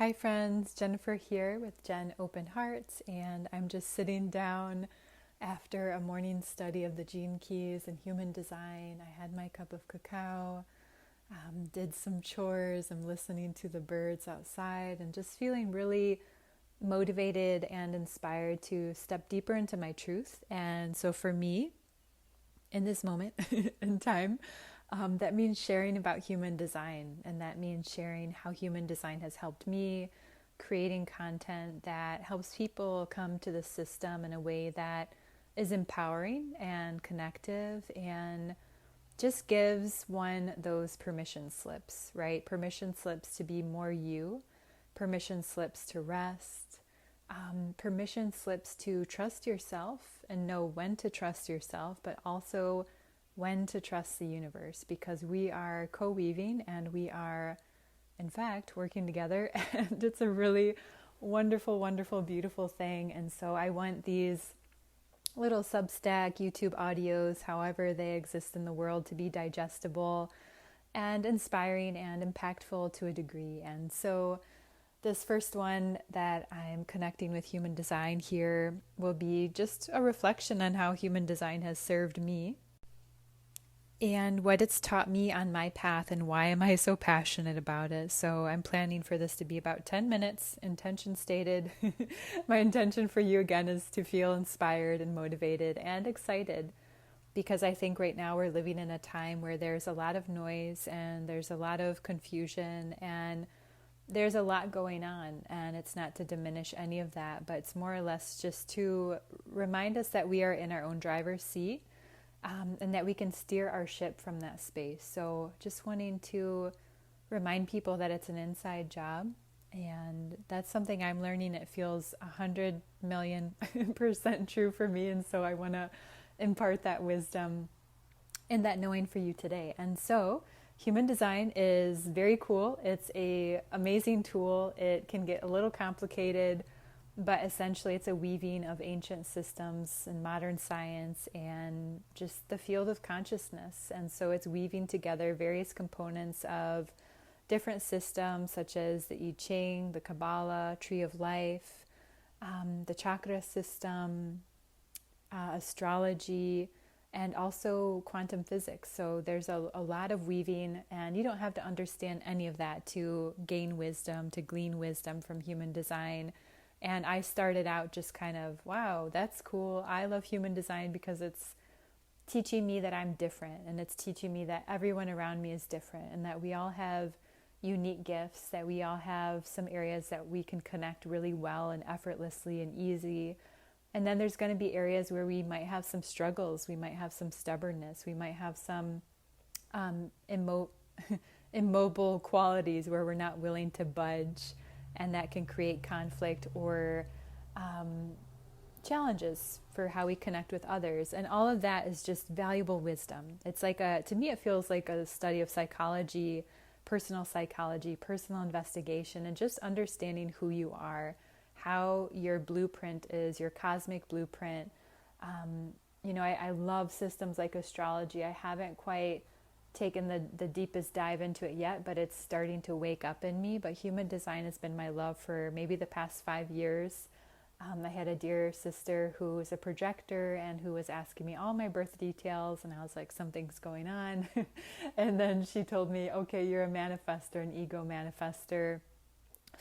Hi friends, Jennifer here with Jen Open Hearts, and I'm just sitting down after a morning study of the Gene Keys and human design. I had my cup of cacao, did some chores, I'm listening to the birds outside and just feeling really motivated and inspired to step deeper into my truth. And so for me, in this moment in time, that means sharing about human design, and that means sharing how human design has helped me, creating content that helps people come to the system in a way that is empowering and connective and just gives one those permission slips, right? Permission slips to be more you, permission slips to rest, permission slips to trust yourself and know when to trust yourself, but also when to trust the universe, because we are co-weaving and we are, in fact, working together, and it's a really wonderful, wonderful, beautiful thing. And so I want these little Substack, YouTube audios, however they exist in the world, to be digestible and inspiring and impactful to a degree. And so this first one that I'm connecting with human design here will be just a reflection on how human design has served me and what it's taught me on my path and why am I so passionate about it. So I'm planning for this to be about 10 minutes, intention stated. My intention for you again is to feel inspired and motivated and excited, because I think right now we're living in a time where there's a lot of noise and there's a lot of confusion and there's a lot going on, and it's not to diminish any of that, but it's more or less just to remind us that we are in our own driver's seat, and that we can steer our ship from that space. So just wanting to remind people that it's an inside job, and that's something I'm learning. It feels 100,000,000% true for me, and so I want to impart that wisdom and that knowing for you today. And so human design is very cool. It's an amazing tool. It can get a little complicated, but essentially it's a weaving of ancient systems and modern science and just the field of consciousness. And so it's weaving together various components of different systems such as the Ching, the Kabbalah, Tree of Life, the Chakra System, Astrology, and also quantum physics. So there's a lot of weaving, and you don't have to understand any of that to gain wisdom, to glean wisdom from human design. And I started out just kind of, wow, that's cool. I love human design because it's teaching me that I'm different, and it's teaching me that everyone around me is different, and that we all have unique gifts, that we all have some areas that we can connect really well and effortlessly and easy. And then there's going to be areas where we might have some struggles, we might have some stubbornness, we might have some immobile qualities where we're not willing to budge, and that can create conflict or challenges for how we connect with others. And all of that is just valuable wisdom. It's like to me, it feels like a study of psychology, personal investigation, and just understanding who you are, how your blueprint is, your cosmic blueprint. I love systems like astrology. I haven't quite taken the deepest dive into it yet, but it's starting to wake up in me. But human design has been my love for maybe the past 5 years. I had a dear sister who was a projector and who was asking me all my birth details, and I was like, something's going on. And then she told me, okay, you're a manifestor, an ego manifestor,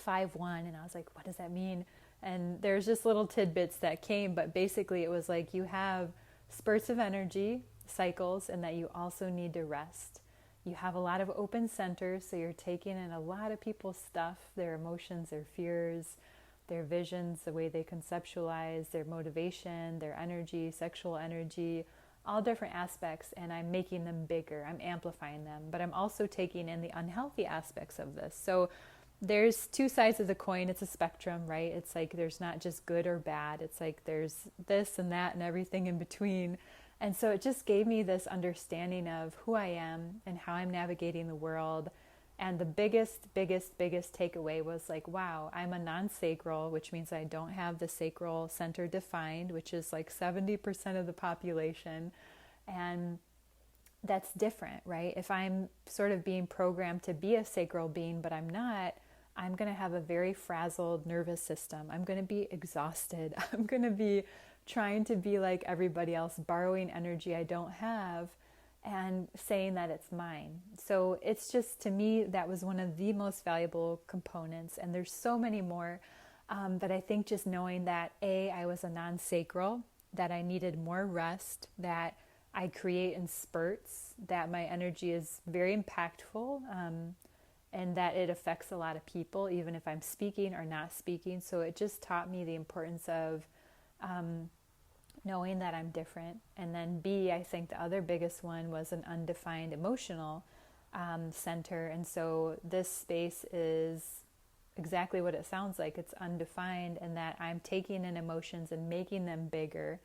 5-1. And I was like, what does that mean? And there's just little tidbits that came, but basically it was like you have spurts of energy, cycles, and that you also need to rest. You have a lot of open centers, so you're taking in a lot of people's stuff, their emotions, their fears, their visions, the way they conceptualize, their motivation, their energy, sexual energy, all different aspects, and I'm making them bigger, I'm amplifying them, but I'm also taking in the unhealthy aspects of this. So there's two sides of the coin. It's a spectrum, right? It's like there's not just good or bad. It's like there's this and that and everything in between. And so it just gave me this understanding of who I am and how I'm navigating the world. And the biggest takeaway was like, wow, I'm a non-sacral, which means I don't have the sacral center defined, which is like 70% of the population. And that's different, right? If I'm sort of being programmed to be a sacral being, but I'm not, I'm going to have a very frazzled nervous system. I'm going to be exhausted. I'm going to be trying to be like everybody else, borrowing energy I don't have and saying that it's mine. So it's just, to me, that was one of the most valuable components. And there's so many more. But I think just knowing that I was a non-sacral, that I needed more rest, that I create in spurts, that my energy is very impactful, and that it affects a lot of people, even if I'm speaking or not speaking. So it just taught me the importance of knowing that I'm different. And then B, I think the other biggest one was an undefined emotional center. And so this space is exactly what it sounds like. It's undefined, and that I'm taking in emotions and making them bigger.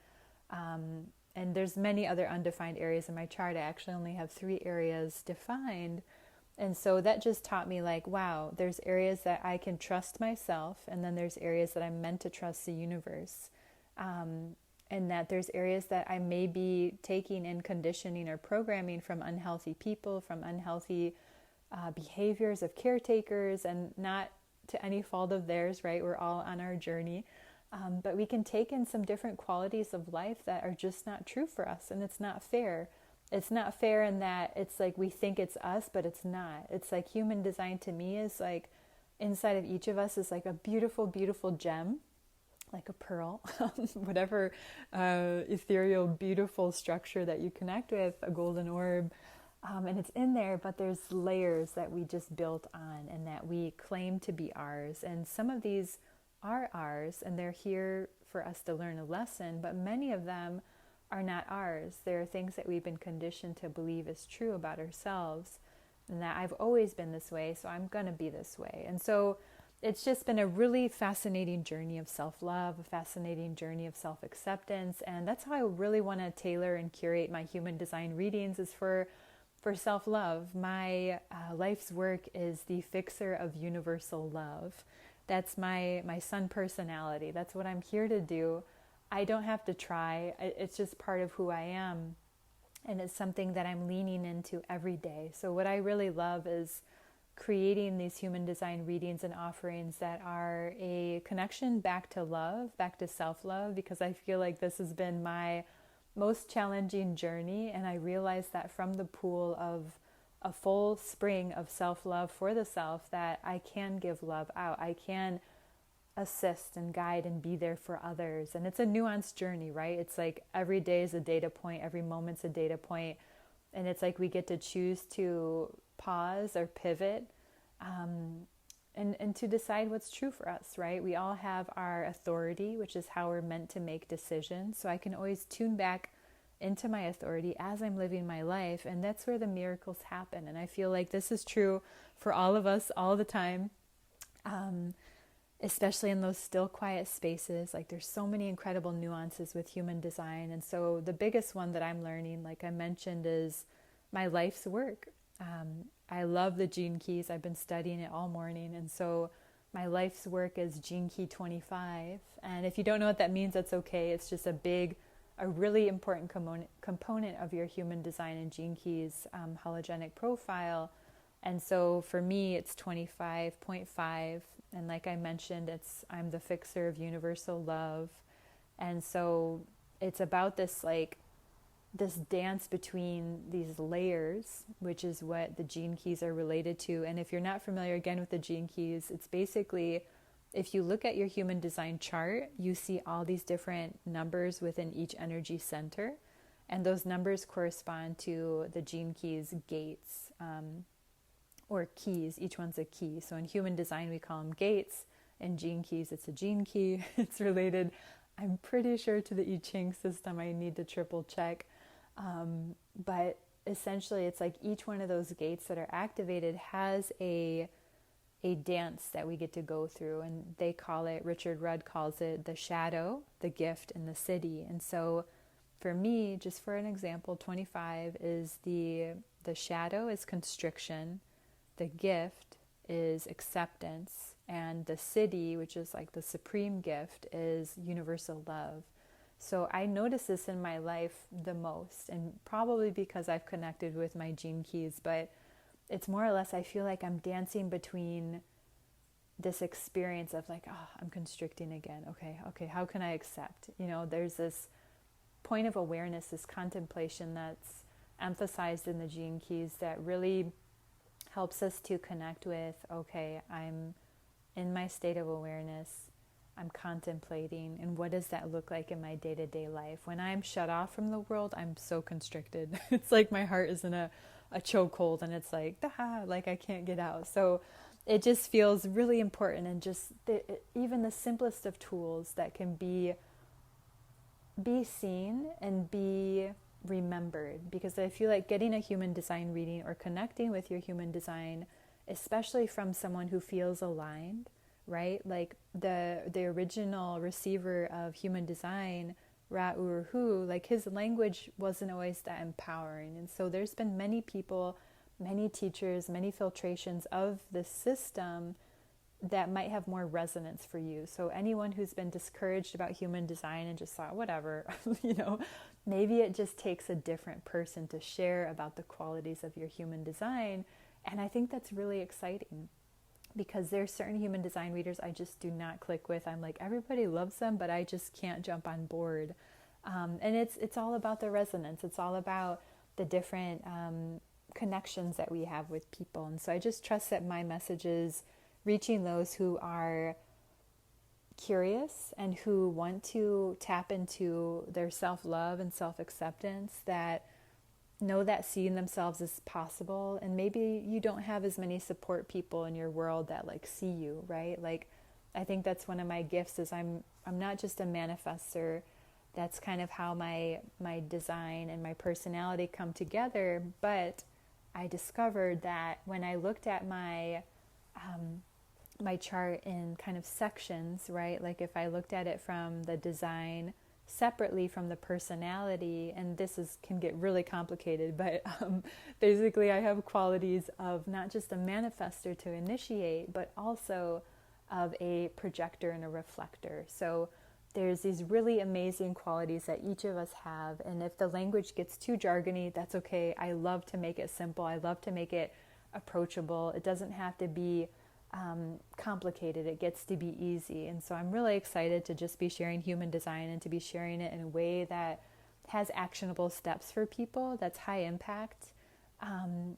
And there's many other undefined areas in my chart. I actually only have 3 areas defined. And so that just taught me, like, wow, there's areas that I can trust myself, and then there's areas that I'm meant to trust the universe. And that there's areas that I may be taking in conditioning or programming from unhealthy people, from unhealthy behaviors of caretakers, and not to any fault of theirs, right? We're all on our journey. But we can take in some different qualities of life that are just not true for us, and it's not fair. It's not fair in that it's like we think it's us, but it's not. It's like human design to me is like inside of each of us is like a beautiful, beautiful gem, like a pearl, whatever ethereal, beautiful structure that you connect with, a golden orb. And it's in there, but there's layers that we just built on and that we claim to be ours. And some of these are ours, and they're here for us to learn a lesson, but many of them are not ours. There are things that we've been conditioned to believe is true about ourselves, and that I've always been this way, so I'm going to be this way. And so it's just been a really fascinating journey of self-love, a fascinating journey of self-acceptance, and that's how I really want to tailor and curate my human design readings, is for self-love. My life's work is the fixer of universal love. That's my sun personality. That's what I'm here to do. I don't have to try. It's just part of who I am. And it's something that I'm leaning into every day. So what I really love is creating these human design readings and offerings that are a connection back to love, back to self-love, because I feel like this has been my most challenging journey. And I realized that from the pool of a full spring of self-love for the self, that I can give love out. I can assist and guide and be there for others. And it's a nuanced journey, right? It's like every day is a data point, every moment's a data point. And it's like we get to choose to pause or pivot and to decide what's true for us, right? We all have our authority, which is how we're meant to make decisions. So I can always tune back into my authority as I'm living my life. And that's where the miracles happen. And I feel like this is true for all of us all the time. Especially in those still quiet spaces. Like there's so many incredible nuances with human design. And so the biggest one that I'm learning, like I mentioned, is my life's work. I love the gene keys. I've been studying it all morning. And so my life's work is gene key 25. And if you don't know what that means, that's okay. It's just a really important component of your human design and gene keys hologenic profile. And so for me, it's 25.5. And like I mentioned, I'm the fixer of universal love. And so it's about this dance between these layers, which is what the gene keys are related to. And if you're not familiar again with the gene keys, it's basically, if you look at your human design chart, you see all these different numbers within each energy center. And those numbers correspond to the gene keys gates. Or keys. Each one's a key. So in human design, we call them gates. In gene keys, it's a gene key. It's related, I'm pretty sure, to the Ching system. I need to triple check. But essentially, it's like each one of those gates that are activated has a dance that we get to go through. And they call it, Richard Rudd calls it, the shadow, the gift, and the city. And so for me, just for an example, 25 is the shadow is constriction. The gift is acceptance, and the city, which is like the supreme gift, is universal love. So I notice this in my life the most, and probably because I've connected with my gene keys, but it's more or less, I feel like I'm dancing between this experience of like, oh, I'm constricting again. Okay, how can I accept? There's this point of awareness, this contemplation that's emphasized in the Gene Keys that really helps us to connect with, okay, I'm in my state of awareness, I'm contemplating, and what does that look like in my day-to-day life? When I'm shut off from the world, I'm so constricted. It's like my heart is in a chokehold, and it's like, like I can't get out. So it just feels really important, and just even the simplest of tools that can be seen and be remembered, because I feel like getting a human design reading or connecting with your human design, especially from someone who feels aligned, right? Like the original receiver of human design, Ra-Uru-Hu, like his language wasn't always that empowering. And so there's been many people, many teachers, many filtrations of the system that might have more resonance for you. So anyone who's been discouraged about human design and just thought, whatever, maybe it just takes a different person to share about the qualities of your human design. And I think that's really exciting, because there's certain human design readers I just do not click with. I'm like, everybody loves them, but I just can't jump on board. And it's all about the resonance. It's all about the different connections that we have with people. And so I just trust that my message is reaching those who are curious and who want to tap into their self-love and self-acceptance, that know that seeing themselves is possible. And maybe you don't have as many support people in your world that like see you, right? Like I think that's one of my gifts, is I'm not just a manifestor. That's kind of how my design and my personality come together. But I discovered that when I looked at my chart in kind of sections, right? Like if I looked at it from the design separately from the personality, and can get really complicated, but basically I have qualities of not just a manifestor to initiate, but also of a projector and a reflector. So there's these really amazing qualities that each of us have, and if the language gets too jargony, that's okay. I love to make it simple. I love to make it approachable. It doesn't have to be complicated. It gets to be easy. And so I'm really excited to just be sharing human design, and to be sharing it in a way that has actionable steps for people, that's high impact, and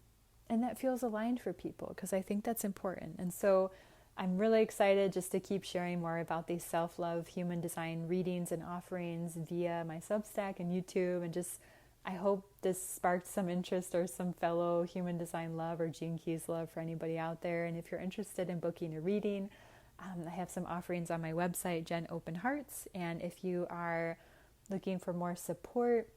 that feels aligned for people, because I think that's important. And so I'm really excited just to keep sharing more about these self-love human design readings and offerings via my Substack and YouTube, and just I hope this sparked some interest or some fellow human design love or Gene Keys love for anybody out there. And if you're interested in booking a reading, I have some offerings on my website, Jen Open Hearts. And if you are looking for more support,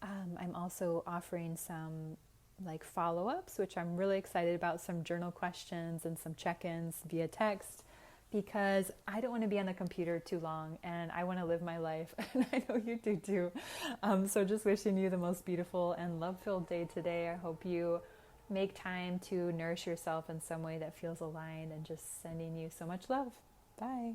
I'm also offering some like follow-ups, which I'm really excited about, some journal questions and some check-ins via text, because I don't want to be on the computer too long, and I want to live my life, and I know you do too. So just wishing you the most beautiful and love-filled day today. I hope you make time to nourish yourself in some way that feels aligned, and just sending you so much love. Bye.